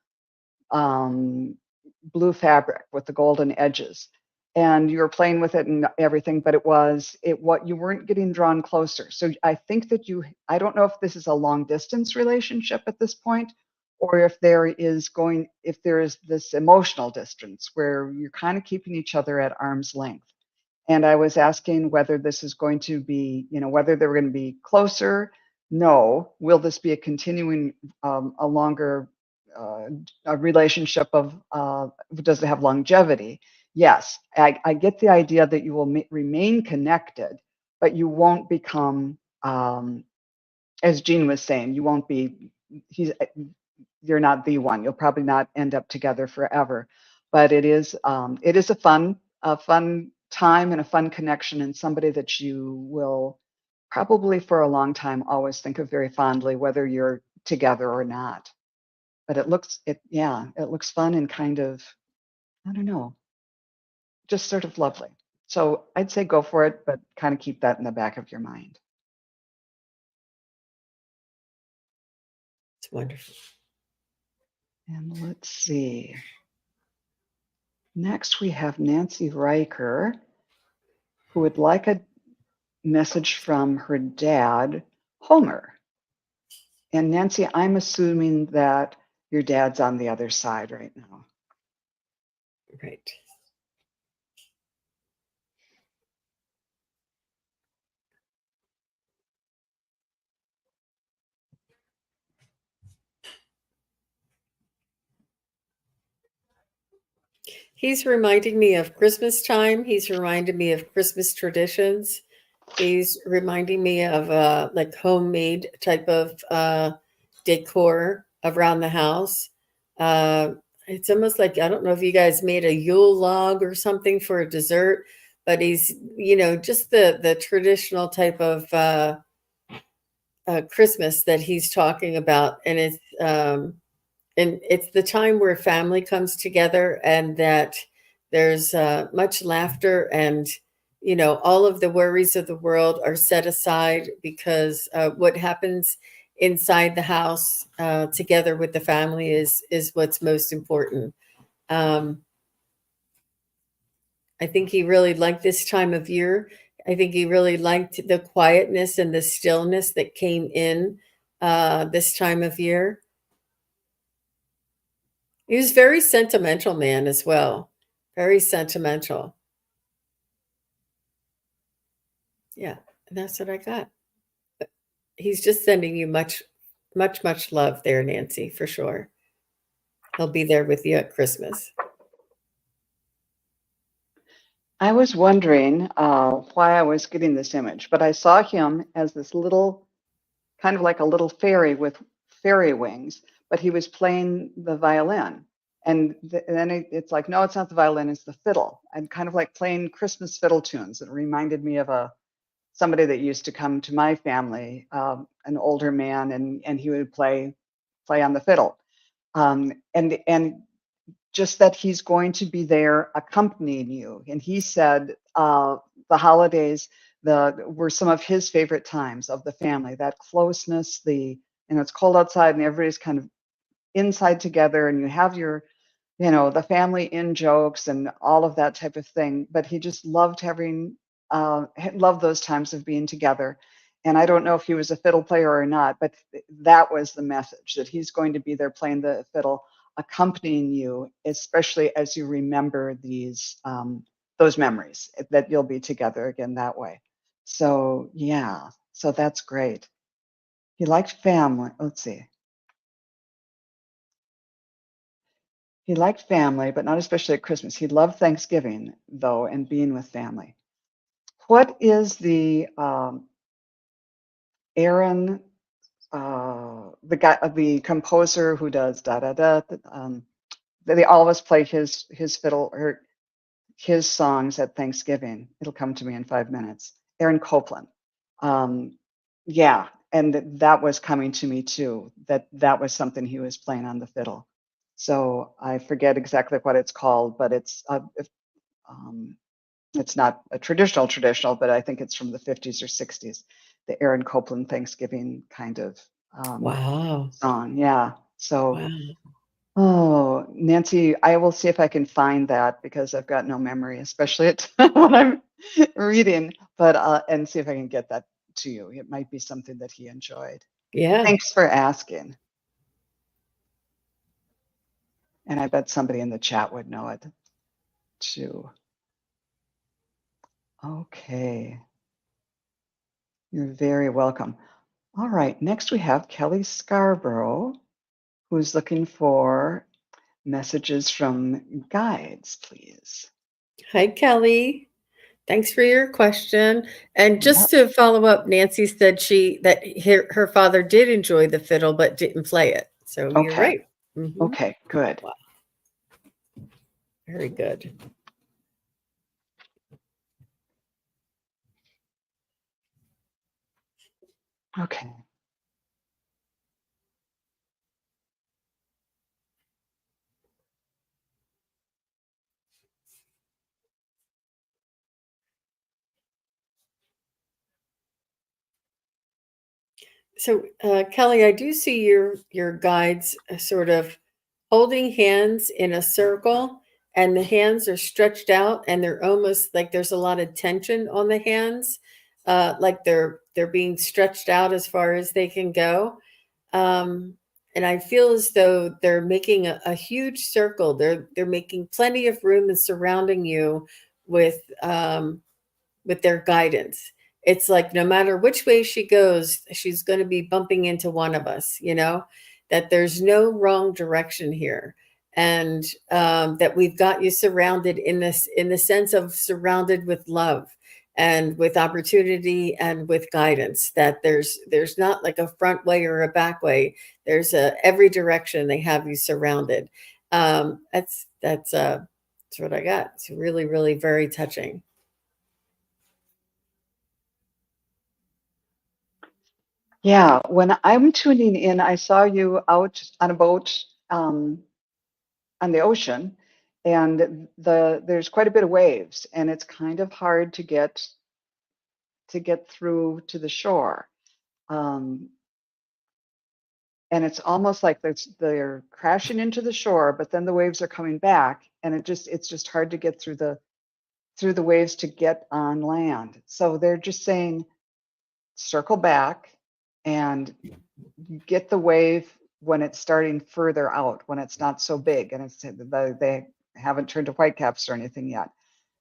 blue fabric with the golden edges. And you were playing with it and everything, but you weren't getting drawn closer. So I think that I don't know if this is a long distance relationship at this point, or if there is this emotional distance where you're kind of keeping each other at arm's length. And I was asking whether this is going to be, whether they're going to be closer. No. Will this be a continuing, a longer a relationship of does it have longevity? Yes, I get the idea that you will remain connected, but you won't become, as Jean was saying, you won't be. You're not the one. You'll probably not end up together forever, but it is a fun time and a fun connection, and somebody that you will probably for a long time always think of very fondly, whether you're together or not. But it looks fun and kind of, I don't know, just sort of lovely. So I'd say go for it, but kind of keep that in the back of your mind. It's wonderful. And let's see. Next, we have Nancy Riker, who would like a message from her dad, Homer. And Nancy, I'm assuming that your dad's on the other side right now. Right. He's reminding me of Christmas time. He's reminding me of Christmas traditions. He's reminding me of like homemade type of decor around the house. It's almost like, I don't know if you guys made a Yule log or something for a dessert, but he's, just the traditional type of Christmas that he's talking about. And it's the time where family comes together and that there's much laughter and all of the worries of the world are set aside because what happens inside the house together with the family is what's most important. I think he really liked this time of year. I think he really liked the quietness and the stillness that came in this time of year. He was very sentimental man as well. Very sentimental. Yeah, and that's what I got. He's just sending you much, much, much love there, Nancy, for sure. He'll be there with you at Christmas. I was wondering why I was getting this image, but I saw him as this little, kind of like a little fairy with fairy wings, but he was playing the violin. And then it's like, no, it's not the violin, it's the fiddle. And kind of like playing Christmas fiddle tunes. It reminded me of somebody that used to come to my family, an older man, and he would play on the fiddle. And just that he's going to be there accompanying you. And he said the holidays were some of his favorite times of the family, that closeness, it's cold outside and everybody's kind of inside together and you have the family in jokes and all of that type of thing. But he just loved loved those times of being together. And I don't know if he was a fiddle player or not, but that was the message, that he's going to be there playing the fiddle, accompanying you, especially as you remember those memories, that you'll be together again that way. So yeah, so that's great. He liked family. Let's see. He liked family, but not especially at Christmas. He loved Thanksgiving, though, and being with family. What is the Aaron, the composer who does da da da? They always play his fiddle or his songs at Thanksgiving. It'll come to me in 5 minutes. Aaron Copland. Yeah, and that was coming to me too. That was something he was playing on the fiddle. So I forget exactly what it's called, but it's not a traditional, but I think it's from the 50s or 60s. The Aaron Copland Thanksgiving kind of Wow. song. Yeah. So. Wow. Oh, Nancy, I will see if I can find that because I've got no memory, especially at when I'm reading, but and see if I can get that to you. It might be something that he enjoyed. Yeah. Thanks for asking. And I bet somebody in the chat would know it too. Okay. You're very welcome. All right, next we have Kelly Scarborough, who's looking for messages from guides, please. Hi, Kelly. Thanks for your question. And Yep. just to follow up, Nancy said her father did enjoy the fiddle but didn't play it. So you're Okay. right. Mhm. Okay, good. Wow. Very good. Okay. So, Kelly, I do see your guides sort of holding hands in a circle, and the hands are stretched out, and they're almost like there's a lot of tension on the hands, like they're being stretched out as far as they can go. Um, and I feel as though they're making a huge circle. They're making plenty of room and surrounding you with with their guidance. It's like no matter which way she goes, she's going to be bumping into one of us, that there's no wrong direction here. And that we've got you surrounded in the sense of surrounded with love and with opportunity and with guidance, that there's not like a front way or a back way. There's every direction they have you surrounded. That's what I got. It's really, really very touching. Yeah, when I'm tuning in, I saw you out on a boat on the ocean, and there's quite a bit of waves, and it's kind of hard to get through to the shore. Um, and it's almost like they're crashing into the shore, but then the waves are coming back, and it's just hard to get through the waves to get on land. So they're just saying, circle back and get the wave when it's starting further out, when it's not so big, and they haven't turned to whitecaps or anything yet,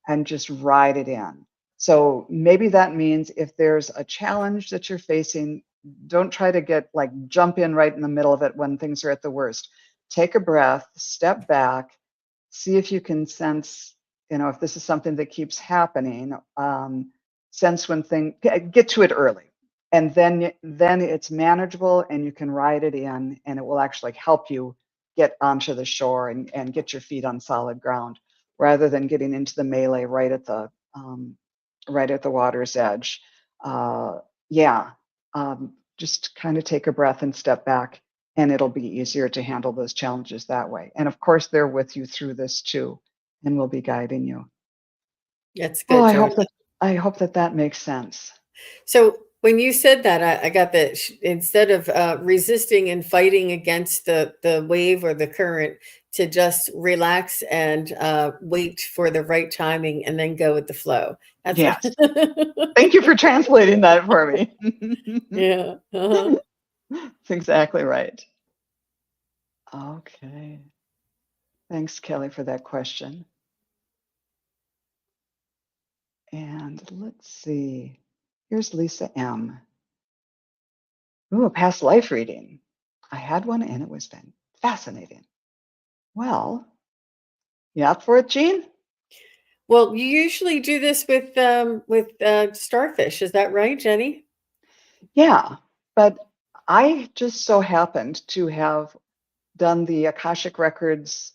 and just ride it in. So maybe that means if there's a challenge that you're facing, don't try to jump in right in the middle of it when things are at the worst. Take a breath, step back, see if you can sense, if this is something that keeps happening, sense when get to it early. And then it's manageable and you can ride it in, and it will actually help you get onto the shore and get your feet on solid ground rather than getting into the melee right at the water's edge. Yeah, just kind of take a breath and step back, and it'll be easier to handle those challenges that way. And of course, they're with you through this too, and will be guiding you. That's Oh, good, Joan. I hope that makes sense. So when you said that, I got that instead of resisting and fighting against the wave or the current, to just relax and wait for the right timing and then go with the flow. That's Yes. Thank you for translating that for me. Yeah. Uh-huh. That's exactly right. Okay. Thanks, Kelly, for that question. And let's see. Here's Lisa M. Ooh, a past life reading. I had one and it was fascinating. Well, you up for it, Jean? Well, you usually do this with starfish. Is that right, Jenny? Yeah, but I just so happened to have done the Akashic Records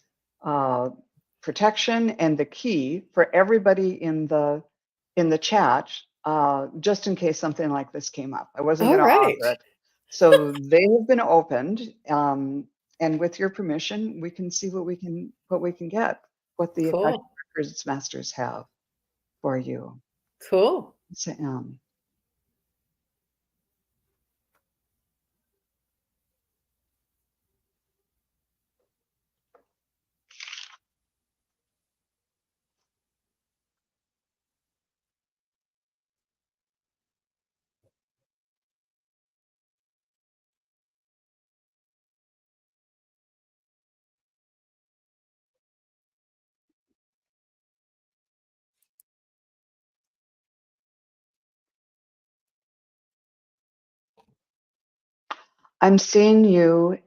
protection and the key for everybody in the chat, just in case something like this came up. I wasn't All going to right. offer it. So they have been opened, and with your permission, we can see what we can get, what the Akashic Cool. Records masters have for you. Cool. So, I'm seeing you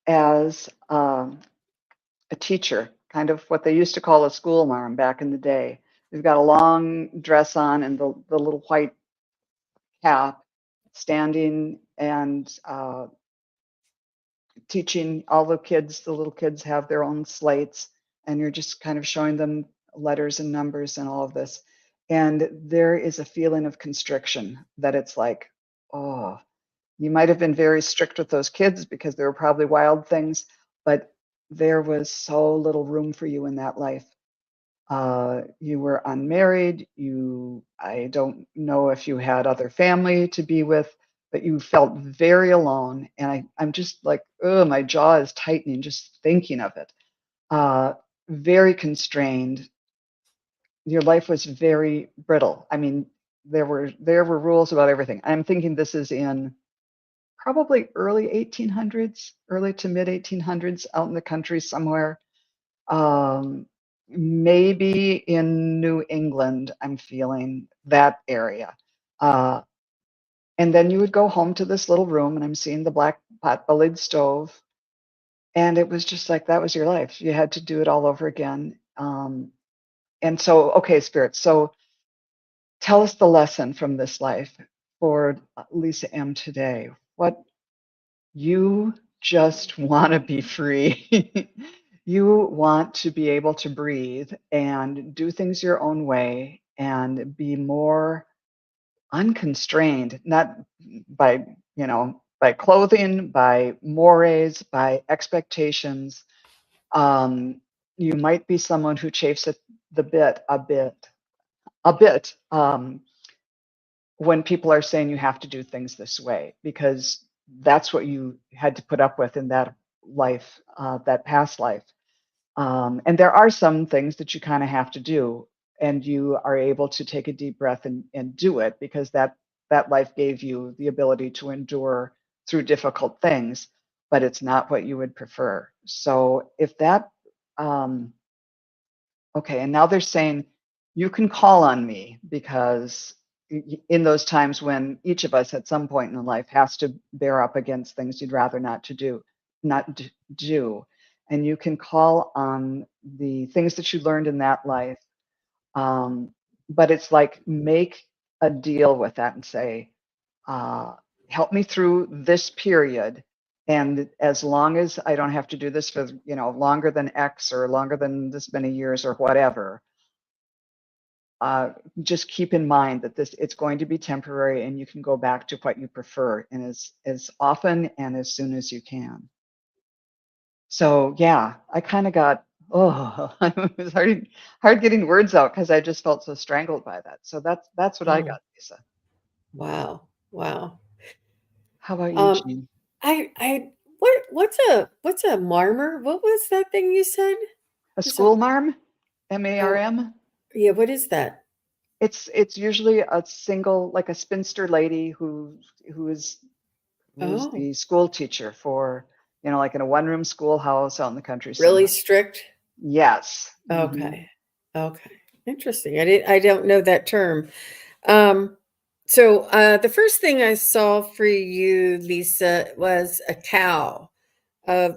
as a teacher, kind of what they used to call a school marm back in the day. They've got a long dress on and the little white cap, standing and teaching all the kids. The little kids have their own slates, and you're just kind of showing them letters and numbers and all of this. And there is a feeling of constriction that it's like, oh, you might have been very strict with those kids because there were probably wild things, but there was so little room for you in that life. You were unmarried. I don't know if you had other family to be with, but you felt very alone. And I'm just like, oh, my jaw is tightening just thinking of it. Very constrained. Your life was very brittle. I mean, there were rules about everything. I'm thinking this is in probably early 1800s, early to mid 1800s, out in the country somewhere. Um, Maybe in New England, I'm feeling that area. Uh, and then you would go home to this little room, and I'm seeing the black pot-bellied stove. And it was just like that was your life. You had to do it all over again. And so, okay, Spirit, so tell us the lesson from this life for Lisa M today. What you just want to be free. You want to be able to breathe and do things your own way and be more unconstrained, not by, by clothing, by mores, by expectations. You might be someone who chafes at the bit a bit when people are saying you have to do things this way, because that's what you had to put up with in that life, that past life. And there are some things that you kind of have to do, and you are able to take a deep breath and do it because that life gave you the ability to endure through difficult things, but it's not what you would prefer. So if that, okay, and now they're saying you can call on me because in those times when each of us at some point in life has to bear up against things you'd rather not do, and you can call on the things that you learned in that life. But it's like make a deal with that and say, uh, help me through this period. And as long as I don't have to do this for, longer than X or longer than this many years or whatever, just keep in mind that it's going to be temporary and you can go back to what you prefer and as often and as soon as you can. So yeah, I kind of got, it was hard getting words out because I just felt so strangled by that. So that's what I got, Lisa. Wow. Wow. How about you, Um, Jean? I what's a marmor? What was that thing you said? A It's a school marm, oh, MARM. yeah, what is that? It's usually a single, like a spinster lady who is who's Oh, the school teacher for, like in a one-room schoolhouse out in the country really somewhere. strict? Yes. Hmm. Okay. Okay. Interesting. I don't know that term. Um, so the first thing I saw for you, Lisa, was a cow. A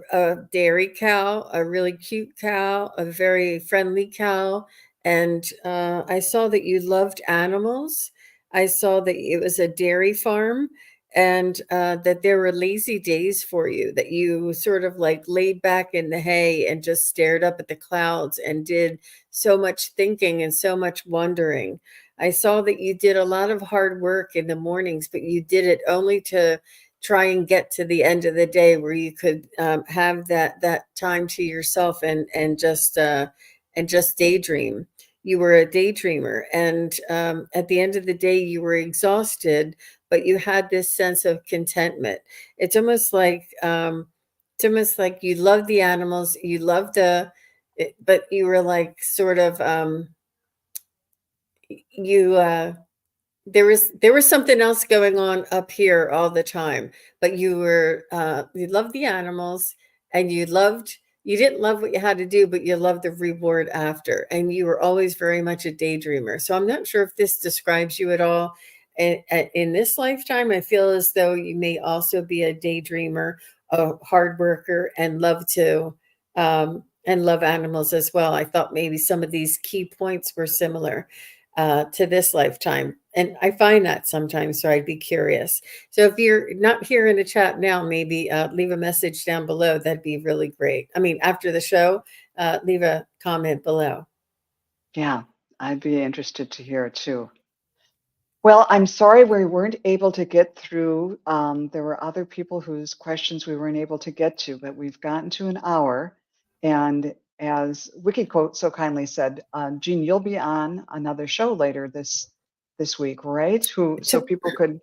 dairy cow, a really cute cow, a very friendly cow. And I saw that you loved animals. I saw that it was a dairy farm and that there were lazy days for you, that you sort of like laid back in the hay and just stared up at the clouds and did so much thinking and so much wondering. I saw that you did a lot of hard work in the mornings, but you did it only to try and get to the end of the day where you could have that time to yourself and just daydream. You were a daydreamer, and at the end of the day, you were exhausted, but you had this sense of contentment. It's almost like you love the animals, you love but you were like sort of you. There was something else going on up here all the time, but you loved the animals and you didn't love what you had to do, but you loved the reward after. And you were always very much a daydreamer. So I'm not sure if this describes you at all. in this lifetime, I feel as though you may also be a daydreamer, a hard worker, and love animals as well. I thought maybe some of these key points were similar to this lifetime. And I find that sometimes, so I'd be curious. So if you're not here in the chat now, maybe leave a message down below. That'd be really great. I mean, after the show, leave a comment below. Yeah, I'd be interested to hear it too. Well, I'm sorry we weren't able to get through. There were other people whose questions we weren't able to get to, but we've gotten to an hour. And as WikiQuote so kindly said, Jean, you'll be on another show later this week, right? So people could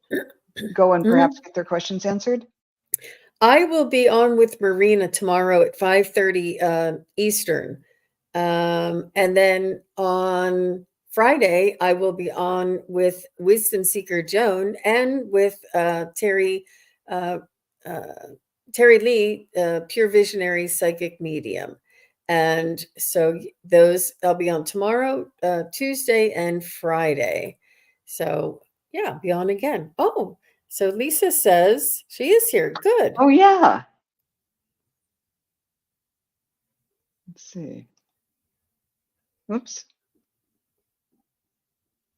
go and perhaps get their questions answered? I will be on with Marina tomorrow at 5:30 Eastern. And then on Friday, I will be on with Wisdom Seeker Joan and with Terry Lee, Pure Visionary Psychic Medium. And so those I'll be on tomorrow, Tuesday, and Friday. So yeah, be on again. Oh, so Lisa says she is here. Good. Oh, yeah. Let's see. Oops.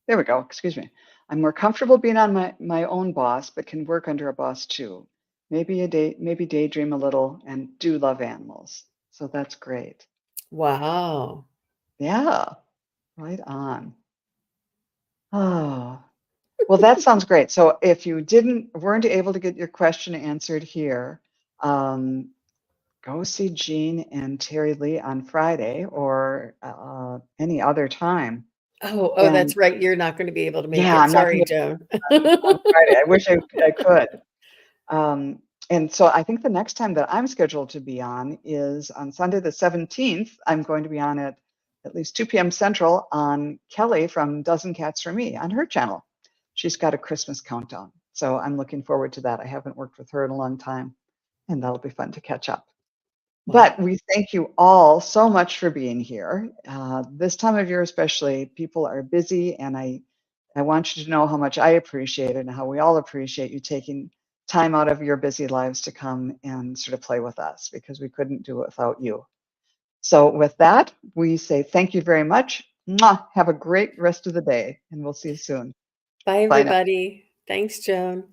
There we go. Excuse me. I'm more comfortable being on my own boss, but can work under a boss too. Maybe daydream a little and do love animals. So that's great. Wow. Yeah, right on. Oh, well, that sounds great. So if you weren't able to get your question answered here, go see Jean and Terry Lee on Friday or any other time. Oh, And that's right. You're not going to be able to make yeah, it. I'm not going Sorry, to Joan. on Friday. I wish I could. And so I think the next time that I'm scheduled to be on is on Sunday the 17th. I'm going to be on at least 2 p.m. Central on Kelly from Dozen Cats for Me on her channel. She's got a Christmas countdown. So I'm looking forward to that. I haven't worked with her in a long time, and that'll be fun to catch up. But we thank you all so much for being here. This time of year especially, people are busy, and I want you to know how much I appreciate it and how we all appreciate you taking time out of your busy lives to come and sort of play with us, because we couldn't do it without you. So with that, we say thank you very much. Mwah! Have a great rest of the day, and we'll see you soon. Bye, Bye now. everybody. Thanks, Joan.